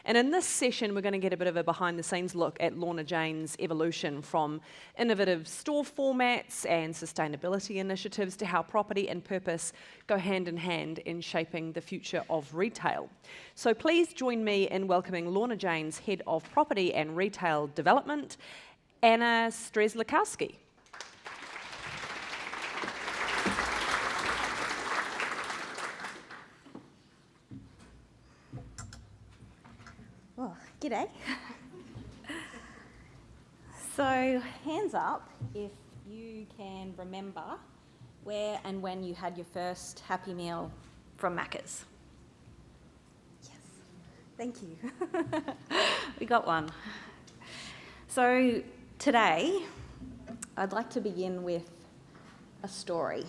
And in this session, we're going to get a bit of a behind-the-scenes look at Lorna Jane's evolution from innovative store formats and sustainability initiatives to how property and purpose go hand in hand in shaping the future of retail. So please join me in welcoming Lorna Jane's Head of Property and Retail Development, Anna Strzelczykowski. Well, g'day. So, hands up if you can remember where and when you had your first Happy Meal from Macca's. Yes, thank you. We got one. So, today, I'd like to begin with a story.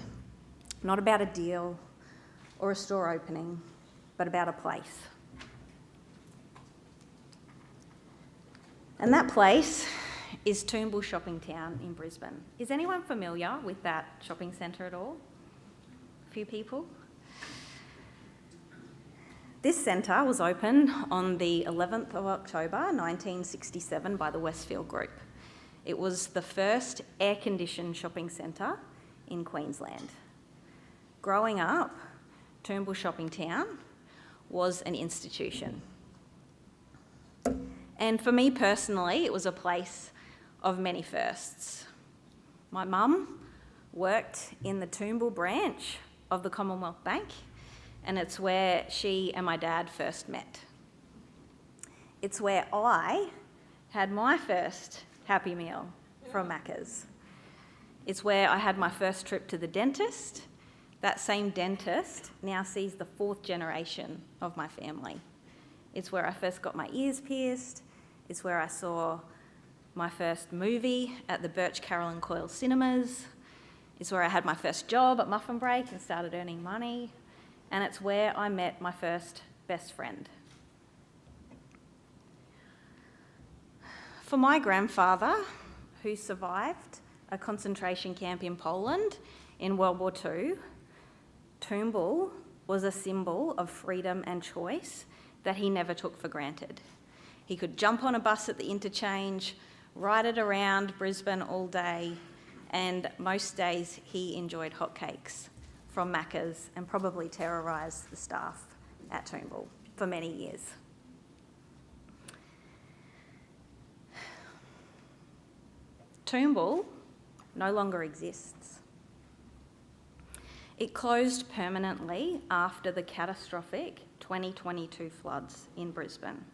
Not about a deal or a store opening, but about a place. And that place is Toombul Shopping Town in Brisbane. Is anyone familiar with that shopping centre at all? A few people? This centre was opened on the 11th of October 1967 by the Westfield Group. It was the first air-conditioned shopping centre in Queensland. Growing up, Toombul Shopping Town was an institution. And for me personally, it was a place of many firsts. My mum worked in the Toombul branch of the Commonwealth Bank, and it's where she and my dad first met. It's where I had my first Happy Meal from Macca's. It's where I had my first trip to the dentist. That same dentist now sees the fourth generation of my family. It's where I first got my ears pierced. It's where I saw my first movie at the Birch Carroll and Coyle cinemas. It's where I had my first job at Muffin Break and started earning money. And it's where I met my first best friend. For my grandfather, who survived a concentration camp in Poland in World War II, Toombul was a symbol of freedom and choice that he never took for granted. He could jump on a bus at the interchange, ride it around Brisbane all day, and most days he enjoyed hotcakes from Macca's and probably terrorised the staff at Toombul for many years. Toombul no longer exists. It closed permanently after the catastrophic 2022 floods in Brisbane.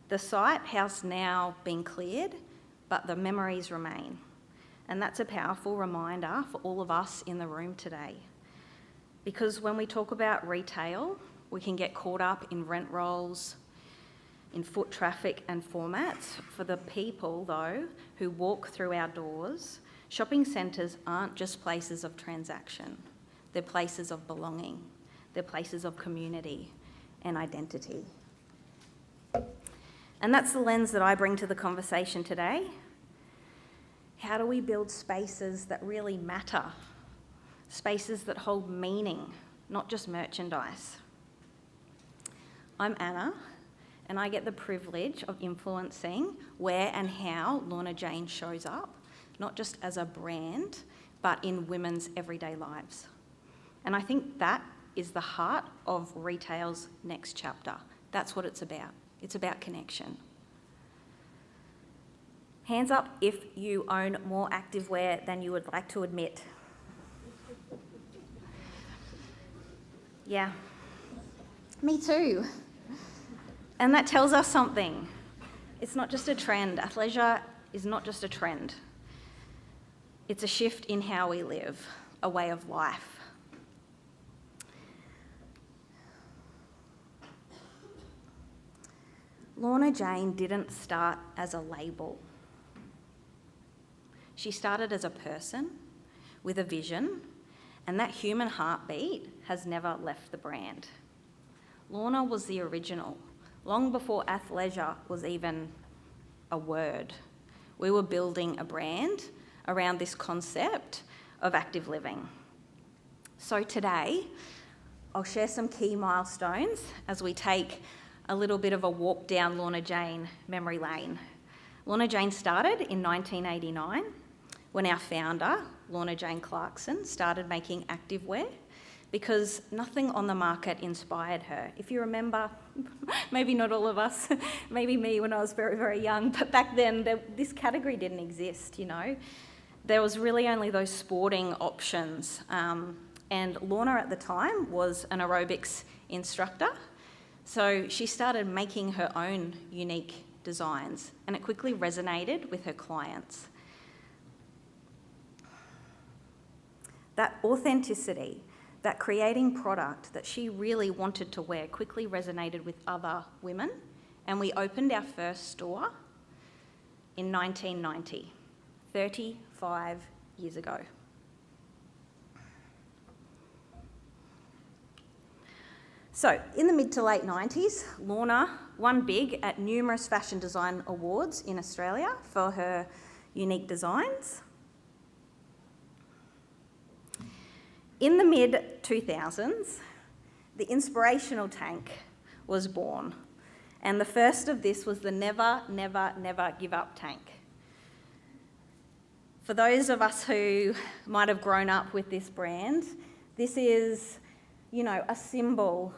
The site has now been cleared, but the memories remain. And that's a powerful reminder for all of us in the room today. Because when we talk about retail, we can get caught up in rent rolls, in foot traffic and formats. For the people, though, who walk through our doors, shopping centres aren't just places of transaction. They're places of belonging. They're places of community and identity. And that's the lens that I bring to the conversation today. How do we build spaces that really matter? Spaces that hold meaning, not just merchandise. I'm Anna, and I get the privilege of influencing where and how Lorna Jane shows up, not just as a brand, but in women's everyday lives. And I think that is the heart of retail's next chapter. That's what it's about. It's about connection. Hands up if you own more activewear than you would like to admit. Yeah, me too. And that tells us something. It's not just a trend. Athleisure is not just a trend. It's a shift in how we live, a way of life. Lorna Jane didn't start as a label. She started as a person with a vision, and that human heartbeat has never left the brand. Lorna was the original, long before athleisure was even a word. We were building a brand around this concept of active living. So today, I'll share some key milestones as we take a little bit of a walk down Lorna Jane memory lane. Lorna Jane started in 1989 when our founder, Lorna Jane Clarkson, started making activewear because nothing on the market inspired her. If you remember, maybe not all of us, maybe me when I was very, very young, but back then this category didn't exist, you know. There was really only those sporting options. And Lorna at the time was an aerobics instructor. So she started making her own unique designs, and it quickly resonated with her clients. That authenticity, that creating product that she really wanted to wear quickly resonated with other women, and we opened our first store in 1990, 35 years ago. So, in the mid to late 90s, Lorna won big at numerous fashion design awards in Australia for her unique designs. In the mid-2000s, the inspirational tank was born, and the first of this was the never, never, never give up tank. For those of us who might have grown up with this brand, this is, you know, a symbol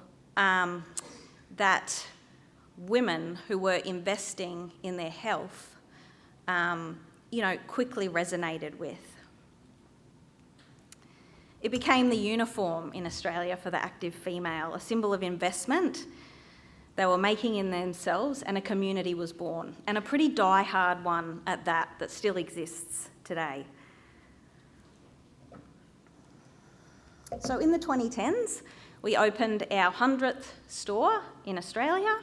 that women who were investing in their health, you know, quickly resonated with. It became the uniform in Australia for the active female, a symbol of investment they were making in themselves, and a community was born, and a pretty die-hard one at that still exists today. So in the 2010s, we opened our 100th store in Australia,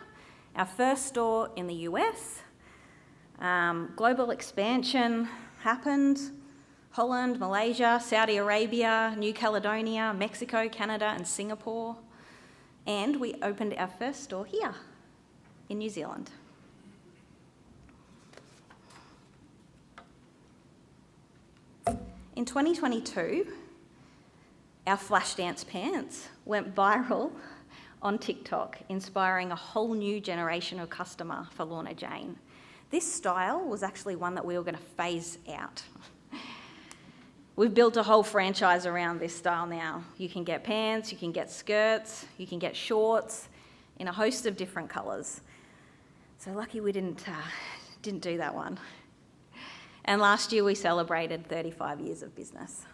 our first store in the US. Global expansion happened. Holland, Malaysia, Saudi Arabia, New Caledonia, Mexico, Canada and Singapore. And we opened our first store here in New Zealand. In 2022, our flash dance pants went viral on TikTok, inspiring a whole new generation of customer for Lorna Jane. This style was actually one that we were going to phase out. We've built a whole franchise around this style now. You can get pants, you can get skirts, you can get shorts in a host of different colours. So lucky we didn't do that one. And last year we celebrated 35 years of business.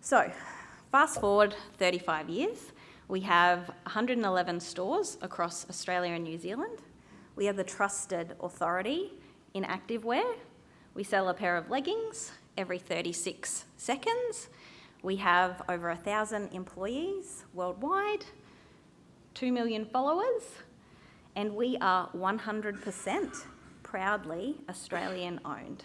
So, fast forward 35 years, we have 111 stores across Australia and New Zealand. We are the trusted authority in activewear. We sell a pair of leggings every 36 seconds. We have over 1,000 employees worldwide, 2 million followers, and we are 100% proudly Australian owned.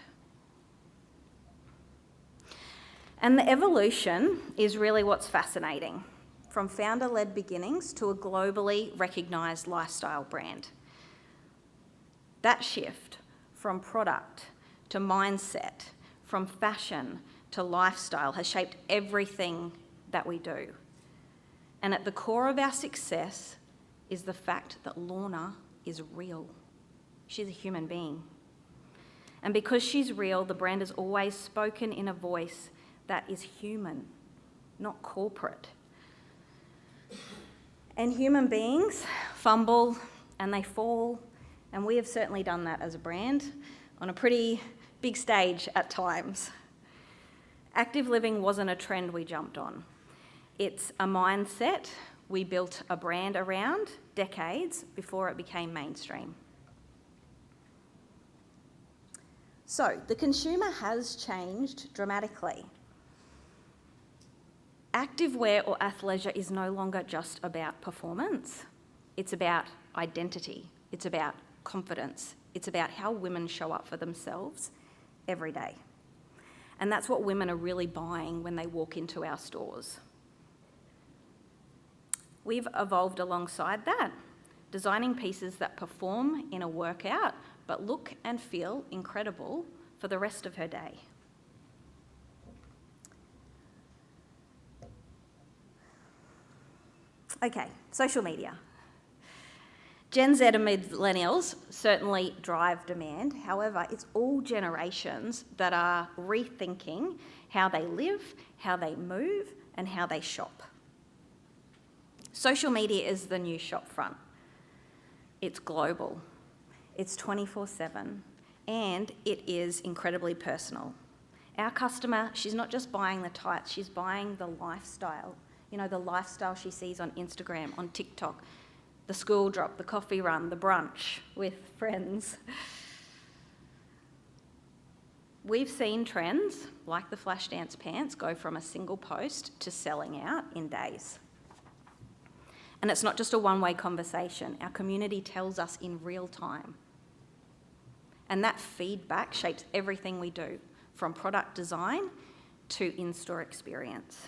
And the evolution is really what's fascinating, from founder-led beginnings to a globally recognised lifestyle brand. That shift from product to mindset, from fashion to lifestyle has shaped everything that we do. And at the core of our success is the fact that Lorna is real. She's a human being. And because she's real, the brand has always spoken in a voice that is human, not corporate. And human beings fumble and they fall, and we have certainly done that as a brand on a pretty big stage at times. Active living wasn't a trend we jumped on. It's a mindset we built a brand around decades before it became mainstream. So, the consumer has changed dramatically. Activewear or athleisure is no longer just about performance. It's about identity. It's about confidence. It's about how women show up for themselves every day. And that's what women are really buying when they walk into our stores. We've evolved alongside that, designing pieces that perform in a workout but look and feel incredible for the rest of her day. Okay, social media. Gen Z and millennials certainly drive demand. However, it's all generations that are rethinking how they live, how they move, and how they shop. Social media is the new shopfront. It's global, it's 24/7, and it is incredibly personal. Our customer, she's not just buying the tights, she's buying the lifestyle. You know, the lifestyle she sees on Instagram, on TikTok, the school drop, the coffee run, the brunch with friends. We've seen trends like the flash dance pants go from a single post to selling out in days. And it's not just a one-way conversation. Our community tells us in real time. And that feedback shapes everything we do, from product design to in-store experience.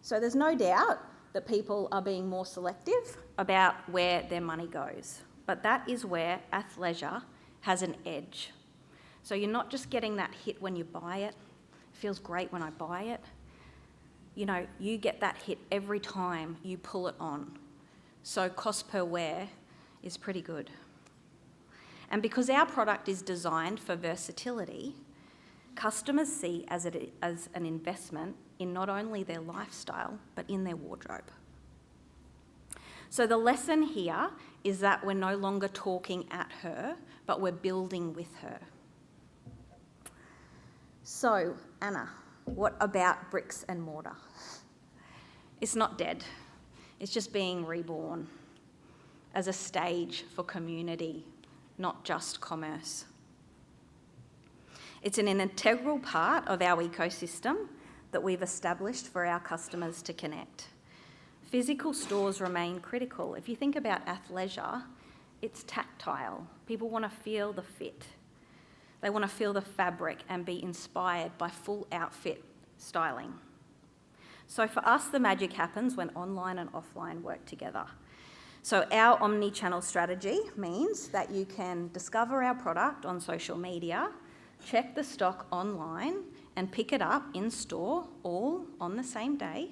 So there's no doubt that people are being more selective about where their money goes. But that is where athleisure has an edge. So you're not just getting that hit when you buy it. It feels great when I buy it. You know, you get that hit every time you pull it on. So cost per wear is pretty good. And because our product is designed for versatility, customers see as an investment in not only their lifestyle, but in their wardrobe. So the lesson here is that we're no longer talking at her, but we're building with her. So, Anna, what about bricks and mortar? It's not dead. It's just being reborn as a stage for community, not just commerce. It's an integral part of our ecosystem that we've established for our customers to connect. Physical stores remain critical. If you think about athleisure, it's tactile. People want to feel the fit. They want to feel the fabric and be inspired by full outfit styling. So for us, the magic happens when online and offline work together. So our omni-channel strategy means that you can discover our product on social media, check the stock online, and pick it up in store all on the same day.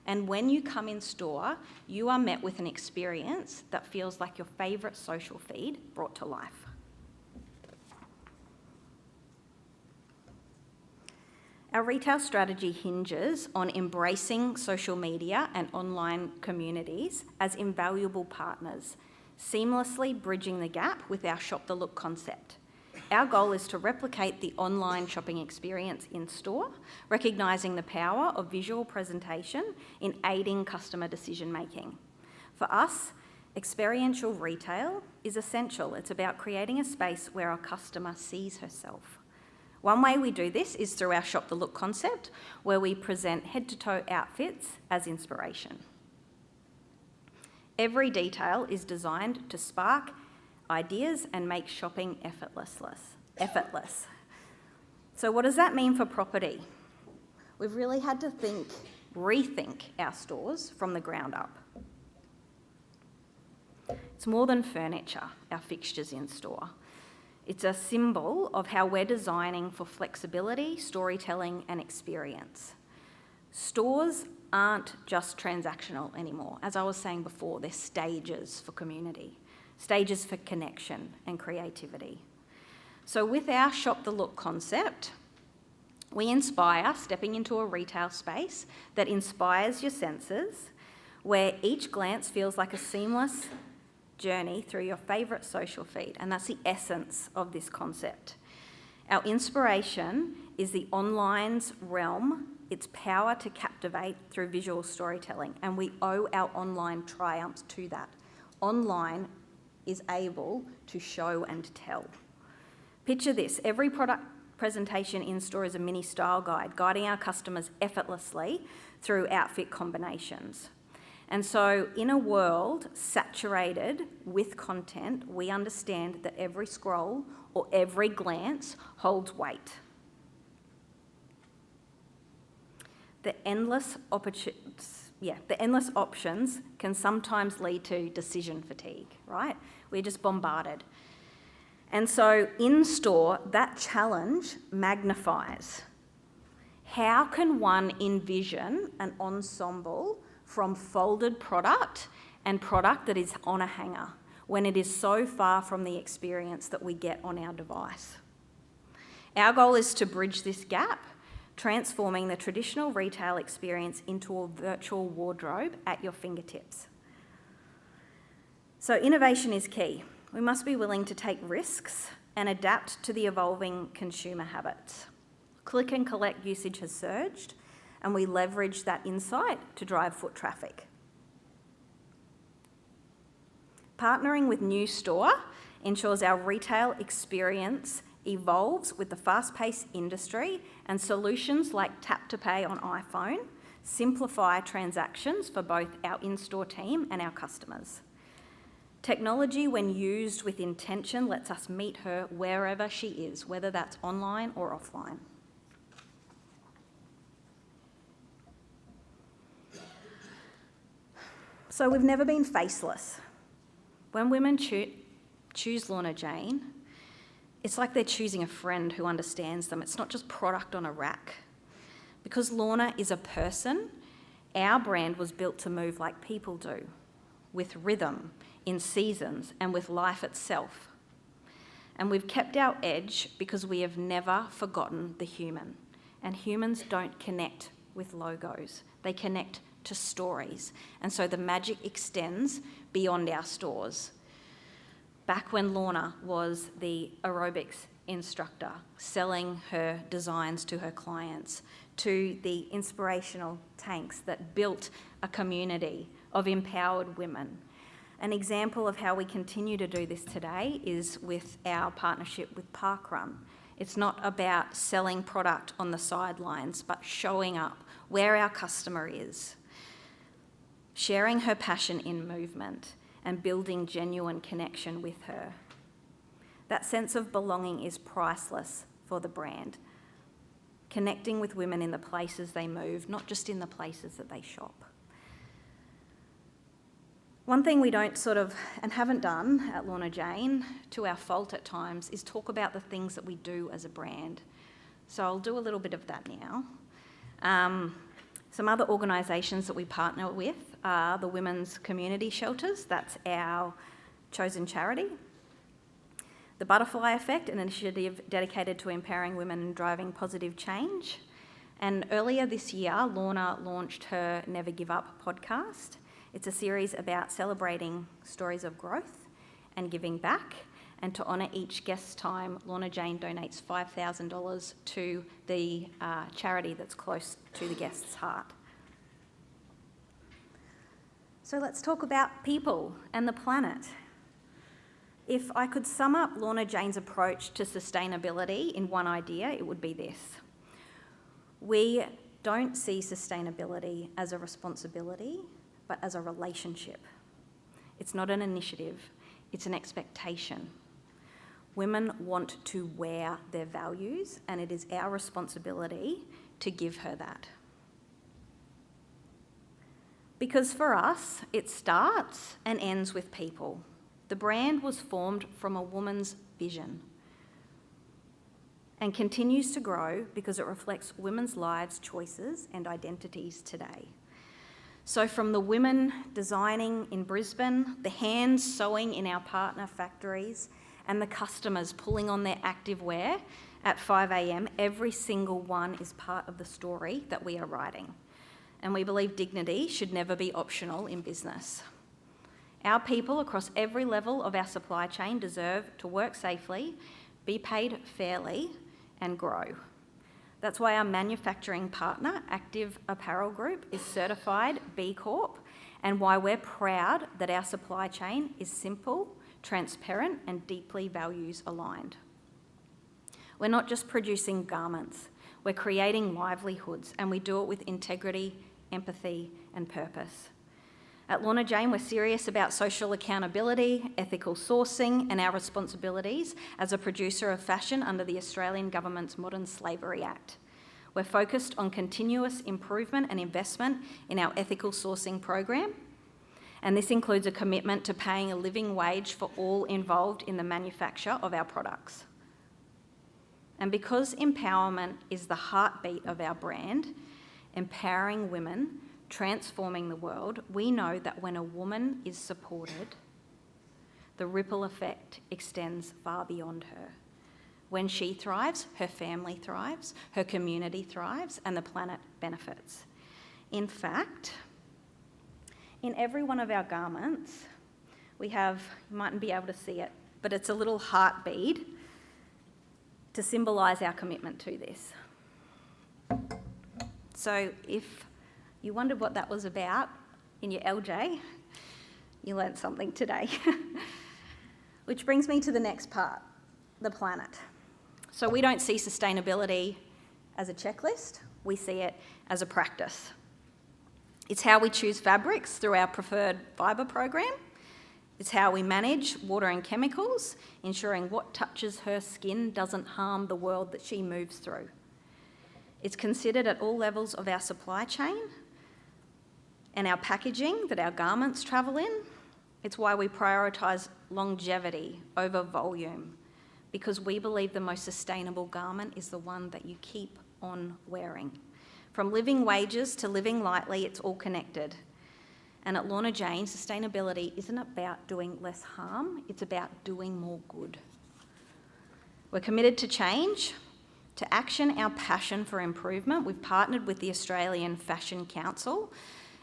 And when you come in store, you are met with an experience that feels like your favourite social feed brought to life. Our retail strategy hinges on embracing social media and online communities as invaluable partners, seamlessly bridging the gap with our Shop the Look concept. Our goal is to replicate the online shopping experience in store, recognising the power of visual presentation in aiding customer decision making. For us, experiential retail is essential. It's about creating a space where our customer sees herself. One way we do this is through our Shop the Look concept, where we present head-to-toe outfits as inspiration. Every detail is designed to spark ideas and make shopping effortless. So what does that mean for property? We've really had to rethink our stores from the ground up. It's more than furniture, our fixtures in store. It's a symbol of how we're designing for flexibility, storytelling, and experience. Stores aren't just transactional anymore. As I was saying before, they're stages for community, stages for connection and creativity. So with our Shop the Look concept, we inspire stepping into a retail space that inspires your senses, where each glance feels like a seamless journey through your favourite social feed, and that's the essence of this concept. Our inspiration is the online's realm, its power to captivate through visual storytelling, and we owe our online triumphs to that. Online is able to show and tell. Picture this, every product presentation in store is a mini style guide, guiding our customers effortlessly through outfit combinations. And so in a world saturated with content, we understand that every scroll or every glance holds weight. The endless options can sometimes lead to decision fatigue, right? We're just bombarded. And so in store, that challenge magnifies. How can one envision an ensemble from folded product and product that is on a hanger when it is so far from the experience that we get on our device. Our goal is to bridge this gap, transforming the traditional retail experience into a virtual wardrobe at your fingertips. So innovation is key. We must be willing to take risks and adapt to the evolving consumer habits. Click and collect usage has surged, and we leverage that insight to drive foot traffic. Partnering with New Store ensures our retail experience evolves with the fast-paced industry, and solutions like Tap to Pay on iPhone simplify transactions for both our in-store team and our customers. Technology, when used with intention, lets us meet her wherever she is, whether that's online or offline. So we've never been faceless. When women choose Lorna Jane, it's like they're choosing a friend who understands them. It's not just product on a rack. Because Lorna is a person, our brand was built to move like people do, with rhythm, in seasons, and with life itself. And we've kept our edge because we have never forgotten the human. And humans don't connect with logos. They connect to stories. And so the magic extends beyond our stores. Back when Lorna was the aerobics instructor, selling her designs to her clients, to the inspirational tanks that built a community of empowered women. An example of how we continue to do this today is with our partnership with Parkrun. It's not about selling product on the sidelines, but showing up where our customer is, sharing her passion in movement, and building genuine connection with her. That sense of belonging is priceless for the brand. Connecting with women in the places they move, not just in the places that they shop. One thing we don't and haven't done at Lorna Jane, to our fault at times, is talk about the things that we do as a brand. So I'll do a little bit of that now. Some other organisations that we partner with are the Women's Community Shelters. That's our chosen charity. The Butterfly Effect, an initiative dedicated to empowering women and driving positive change. And earlier this year, Lorna launched her Never Give Up podcast. It's a series about celebrating stories of growth and giving back. And to honour each guest's time, Lorna Jane donates $5,000 to the charity that's close to the guest's heart. So let's talk about people and the planet. If I could sum up Lorna Jane's approach to sustainability in one idea, it would be this. We don't see sustainability as a responsibility, but as a relationship. It's not an initiative, it's an expectation. Women want to wear their values, and it is our responsibility to give her that. Because for us, it starts and ends with people. The brand was formed from a woman's vision and continues to grow because it reflects women's lives, choices, and identities today. So from the women designing in Brisbane, the hands sewing in our partner factories, and the customers pulling on their activewear at 5 a.m, every single one is part of the story that we are writing. And we believe dignity should never be optional in business. Our people across every level of our supply chain deserve to work safely, be paid fairly, and grow. That's why our manufacturing partner, Active Apparel Group, is certified B Corp, and why we're proud that our supply chain is simple, transparent, and deeply values aligned. We're not just producing garments, we're creating livelihoods, and we do it with integrity, empathy, and purpose. At Lorna Jane, we're serious about social accountability, ethical sourcing, and our responsibilities as a producer of fashion under the Australian Government's Modern Slavery Act. We're focused on continuous improvement and investment in our ethical sourcing program, and this includes a commitment to paying a living wage for all involved in the manufacture of our products. And because empowerment is the heartbeat of our brand, empowering women transforming the world, we know that when a woman is supported, the ripple effect extends far beyond her. When she thrives, her family thrives, her community thrives, and the planet benefits. In fact, in every one of our garments, we have, you mightn't be able to see it, but it's a little heart bead to symbolise our commitment to this. So if you wondered what that was about in your LJ, you learnt something today. Which brings me to the next part, the planet. So we don't see sustainability as a checklist, we see it as a practice. It's how we choose fabrics through our preferred fibre program. It's how we manage water and chemicals, ensuring what touches her skin doesn't harm the world that she moves through. It's considered at all levels of our supply chain and our packaging that our garments travel in. It's why we prioritise longevity over volume, because we believe the most sustainable garment is the one that you keep on wearing. From living wages to living lightly, it's all connected. And at Lorna Jane, sustainability isn't about doing less harm, it's about doing more good. We're committed to change, to action our passion for improvement. We've partnered with the Australian Fashion Council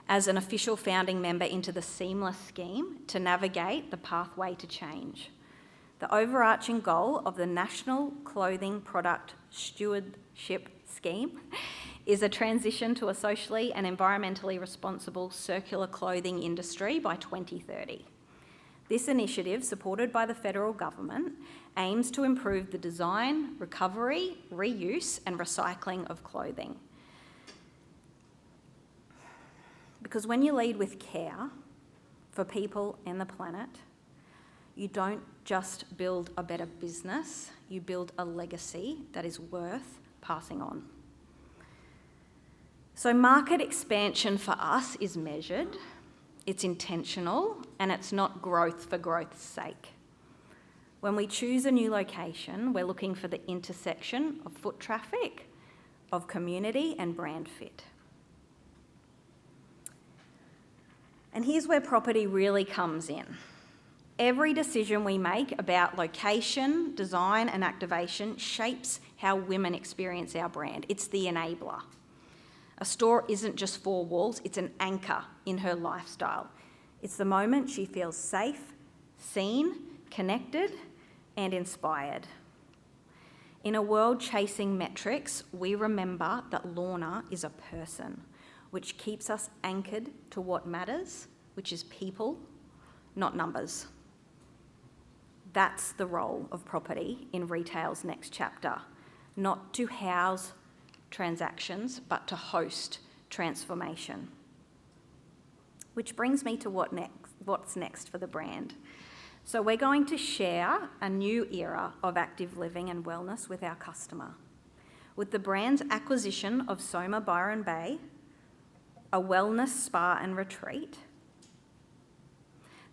as an official founding member into the Seamless scheme to navigate the pathway to change. The overarching goal of the National Clothing Product Stewardship Scheme is a transition to a socially and environmentally responsible circular clothing industry by 2030. This initiative, supported by the federal government, aims to improve the design, recovery, reuse and recycling of clothing. Because when you lead with care for people and the planet, you don't just build a better business, you build a legacy that is worth passing on. So market expansion for us is measured, it's intentional, and it's not growth for growth's sake. When we choose a new location, we're looking for the intersection of foot traffic, of community and brand fit. And here's where property really comes in. Every decision we make about location, design and activation shapes how women experience our brand. It's the enabler. A store isn't just four walls, it's an anchor in her lifestyle. It's the moment she feels safe, seen, connected and inspired. In a world chasing metrics, we remember that Lorna is a person, which keeps us anchored to what matters, which is people, not numbers. That's the role of property in retail's next chapter, not to house transactions, but to host transformation. Which brings me to what's next for the brand. So we're going to share a new era of active living and wellness with our customer. With the brand's acquisition of Soma Byron Bay, a wellness spa and retreat,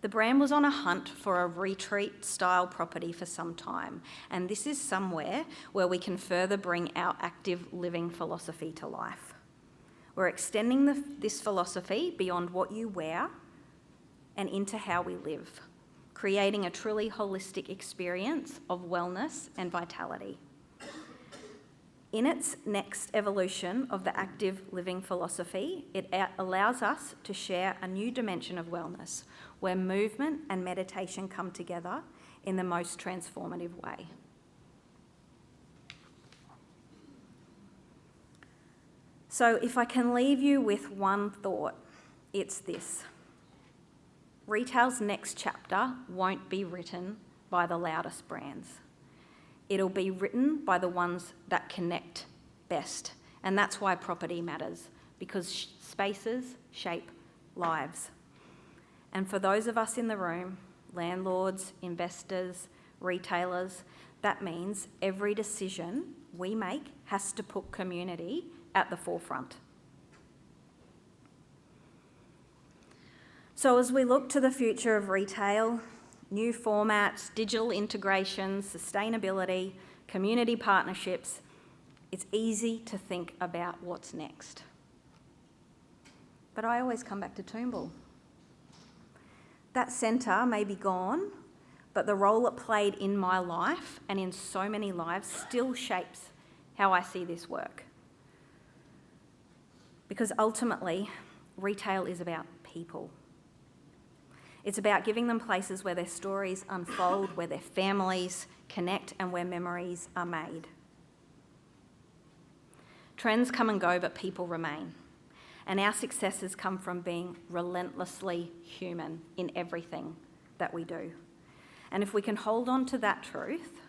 the brand was on a hunt for a retreat-style property for some time, and this is somewhere where we can further bring our active living philosophy to life. We're extending this philosophy beyond what you wear and into how we live, creating a truly holistic experience of wellness and vitality. In its next evolution of the active living philosophy, it allows us to share a new dimension of wellness, where movement and meditation come together in the most transformative way. So if I can leave you with one thought, it's this. Retail's next chapter won't be written by the loudest brands. It'll be written by the ones that connect best. And that's why property matters, because spaces shape lives. And for those of us in the room, landlords, investors, retailers, that means every decision we make has to put community at the forefront. So as we look to the future of retail, new formats, digital integrations, sustainability, community partnerships, it's easy to think about what's next. but I always come back to Toombul. That centre may be gone, but the role it played in my life and in so many lives still shapes how I see this work. Because ultimately, retail is about people. It's about giving them places where their stories unfold, where their families connect, and where memories are made. Trends come and go, but people remain. And our successes come from being relentlessly human in everything that we do. And if we can hold on to that truth,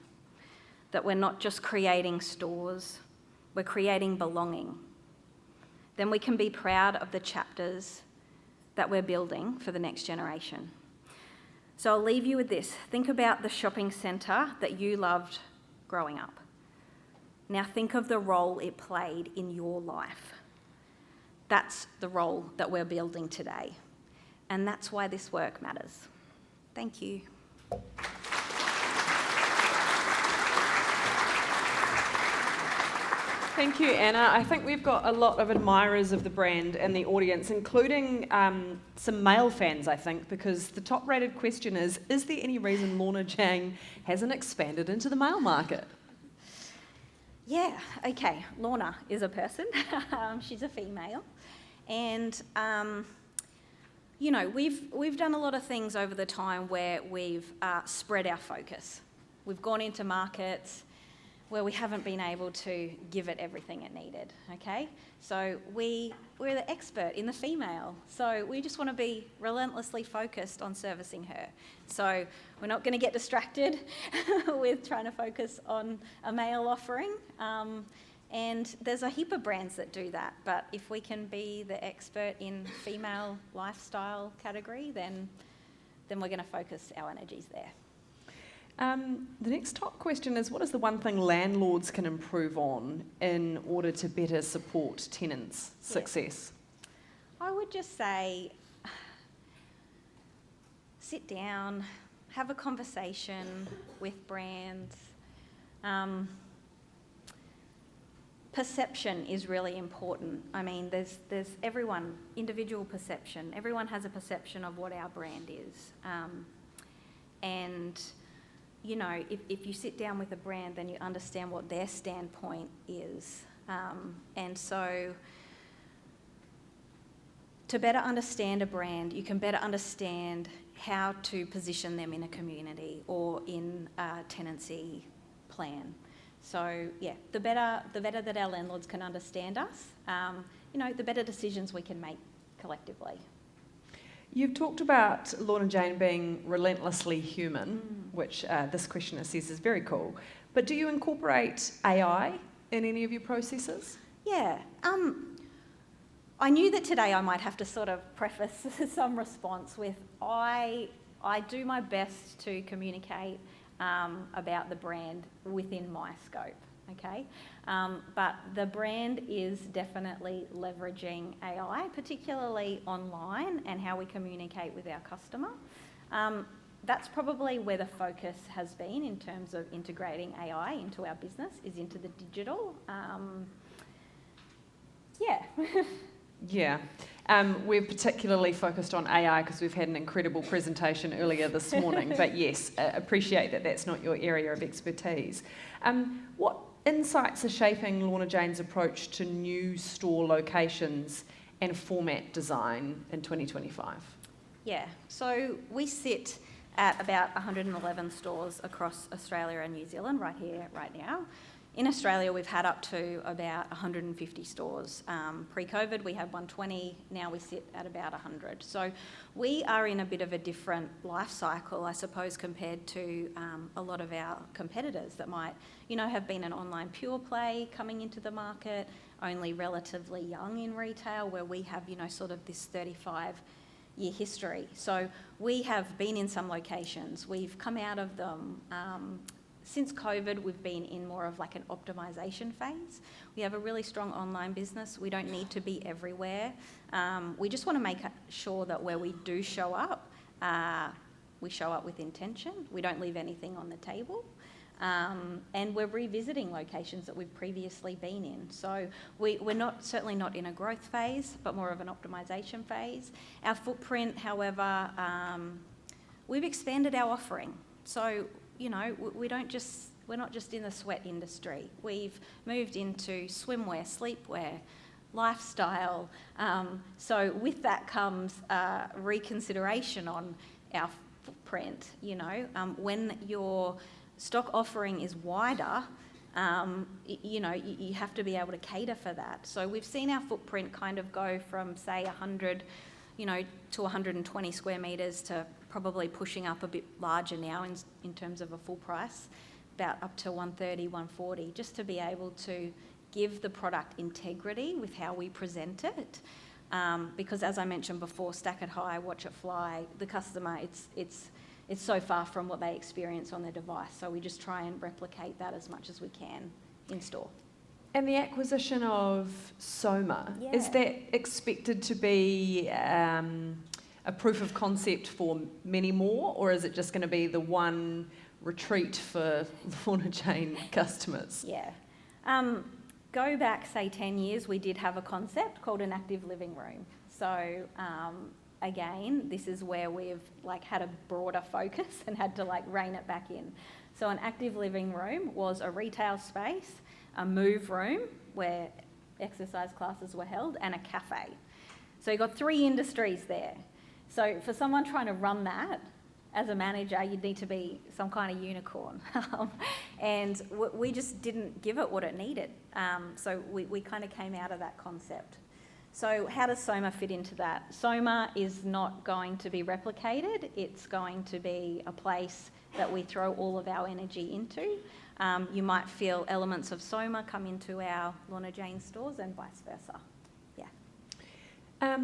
that we're not just creating stores, we're creating belonging, then we can be proud of the chapters that we're building for the next generation. So I'll leave you with this. Think about the shopping centre that you loved growing up. Now think of the role it played in your life. That's the role that we're building today. And that's why this work matters. Thank you. Thank you, Anna. I think we've got a lot of admirers of the brand in the audience, including some male fans, I think, because the top-rated question is there any reason Lorna Jane hasn't expanded into the male market? Yeah, okay. Lorna is a person. She's a female. And, you know, we've done a lot of things over the time where we've spread our focus. We've gone into markets where we haven't been able to give it everything it needed, okay? So we're the expert in the female, so we just want to be relentlessly focused on servicing her. So we're not going to get distracted with trying to focus on a male offering, and there's a heap of brands that do that, but if we can be the expert in female lifestyle category, then we're going to focus our energies there. The next top question is, what is the one thing landlords can improve on in order to better support tenants' success? I would just say, sit down, have a conversation with brands. Perception is really important. I mean, there's individual perception. Everyone has a perception of what our brand is. And you know, if you sit down with a brand, then you understand what their standpoint is. And so to better understand a brand, you can better understand how to position them in a community or in a tenancy plan. So yeah, the better that our landlords can understand us, you know, the better decisions we can make collectively. You've talked about Lorna Jane being relentlessly human, which this questioner says is very cool. But do you incorporate AI in any of your processes? Yeah. I knew that today I might have to sort of preface some response with I do my best to communicate about the brand within my scope, okay? But the brand is definitely leveraging AI, particularly online, and how we communicate with our customer. That's probably where the focus has been in terms of integrating AI into our business, is into the digital. Yeah. Yeah. We're particularly focused on AI because we've had an incredible presentation earlier this morning. But yes, appreciate that that's not your area of expertise. What insights are shaping Lorna Jane's approach to new store locations and format design in 2025? Yeah, so we sit at about 111 stores across Australia and New Zealand right here, right now. In Australia, we've had up to about 150 stores. Pre-COVID, we had 120. Now we sit at about 100. So we are in a bit of a different life cycle, I suppose, compared to a lot of our competitors that might, you know, have been an online pure play coming into the market, only relatively young in retail, where we have, you know, sort of this 35-year history. So we have been in some locations. We've come out of them. Since COVID, we've been in more of like an optimization phase. We have a really strong online business. We don't need to be everywhere. We just want to make sure that where we do show up, we show up with intention. We don't leave anything on the table. And we're revisiting locations that we've previously been in. So we're certainly not in a growth phase, but more of an optimisation phase. Our footprint, however, we've expanded our offering. So, you know, we're not just in the sweat industry. We've moved into swimwear, sleepwear, lifestyle. So with that comes reconsideration on our footprint. You know, when your stock offering is wider, you know, you have to be able to cater for that. So we've seen our footprint kind of go from, say, 100, you know, to 120 square metres to probably pushing up a bit larger now in terms of a full price, about up to 130, 140, just to be able to give the product integrity with how we present it. Because as I mentioned before, stack it high, watch it fly, the customer, it's so far from what they experience on their device. So we just try and replicate that as much as we can in store. And the acquisition of Soma, Yeah. is that expected to be a proof of concept for many more, or is it just going to be the one retreat for Lorna Jane customers? Yeah. Go back, say, 10 years, we did have a concept called an active living room. So again, this is where we've had a broader focus and had to rein it back in. So an active living room was a retail space, a move room where exercise classes were held, and a cafe. So you've got 3 industries there. So for someone trying to run that, as a manager, you'd need to be some kind of unicorn. And we just didn't give it what it needed. So we kind of came out of that concept. So how does Soma fit into that? Soma is not going to be replicated. It's going to be a place that we throw all of our energy into. You might feel elements of Soma come into our Lorna Jane stores and vice versa. Yeah.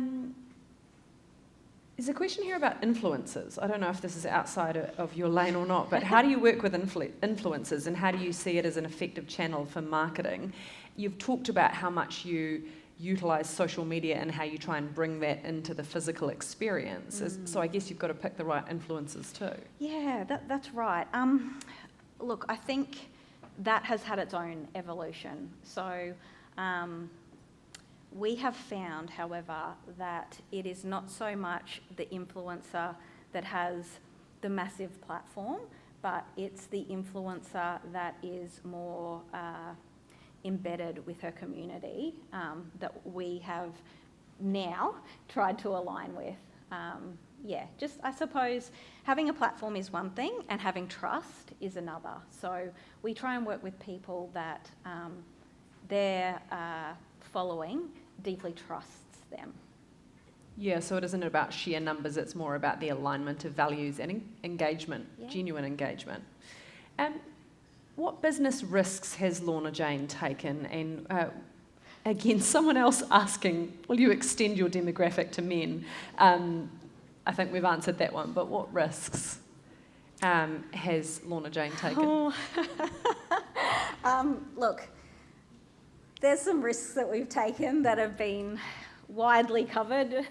There's a question here about influencers. I don't know if this is outside of your lane or not, but how do you work with influencers, and how do you see it as an effective channel for marketing? You've talked about how much you utilise social media and how you try and bring that into the physical experience. So I guess you've got to pick the right influencers too. Yeah, that's right. Look, I think that has had its own evolution. So we have found, however, that it is not so much the influencer that has the massive platform, but it's the influencer that is more embedded with her community that we have now tried to align with. Just I suppose having a platform is one thing and having trust is another. So we try and work with people that their following deeply trusts them. Yeah, so it isn't about sheer numbers, it's more about the alignment of values and engagement, genuine engagement. What business risks has Lorna Jane taken? And again, someone else asking, will you extend your demographic to men? I think we've answered that one, but what risks has Lorna Jane taken? Look, there's some risks that we've taken that have been widely covered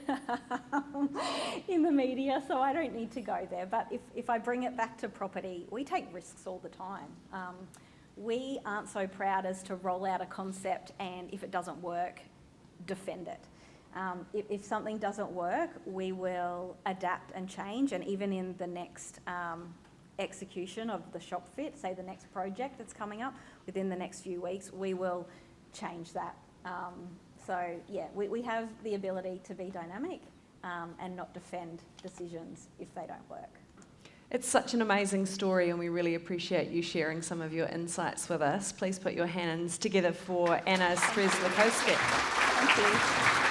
in the media, so I don't need to go there. But if I bring it back to property, we take risks all the time. We aren't so proud as to roll out a concept and if it doesn't work, defend it. If something doesn't work, we will adapt and change, and even in the next execution of the shop fit, say the next project that's coming up within the next few weeks, we will change that. So yeah, we have the ability to be dynamic and not defend decisions if they don't work. It's such an amazing story, and we really appreciate you sharing some of your insights with us. Please put your hands together for Anna Strzelczykowski. Thank you.